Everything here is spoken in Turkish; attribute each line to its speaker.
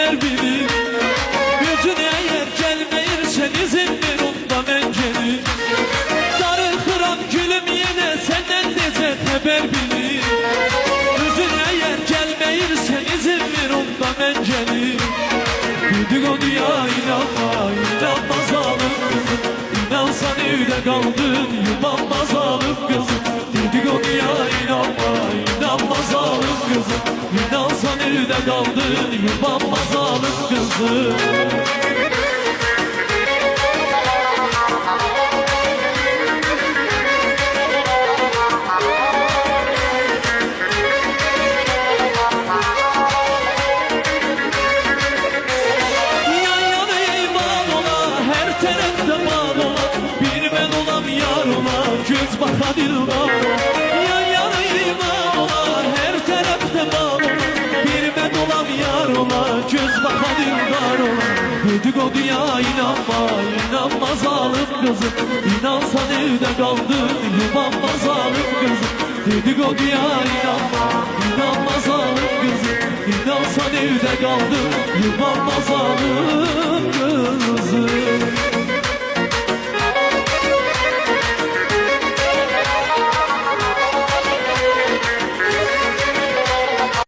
Speaker 1: teber bilir. Gözün eğer gelmeyirsen izin ver onda ben gelir. Darıxıram gülüm yine senden nece teber bilir. Gözün eğer gelmeyirsen izin ver onda ben gelir. Dedikoduya inanma, inanma zalim kızım. İnansan evde kaldın, yubanma zalim kızım. Dedikoduya inanma, inanma zalim kızım. İnansan evde kaldın, yubanma zalim kızım. Göz bakan yıllar, yan yana iman ola, her tarafta mal ola. Bir ben olam yar ola, göz bakan yıllar ola. Dedikoduya inanma, inanma zalim kızım. İnansan evde kaldın, yubanma zalim kızım. Dedikoduya inanma, inanma zalim kızım. İnansan evde kaldın, yubanma zalim kızım.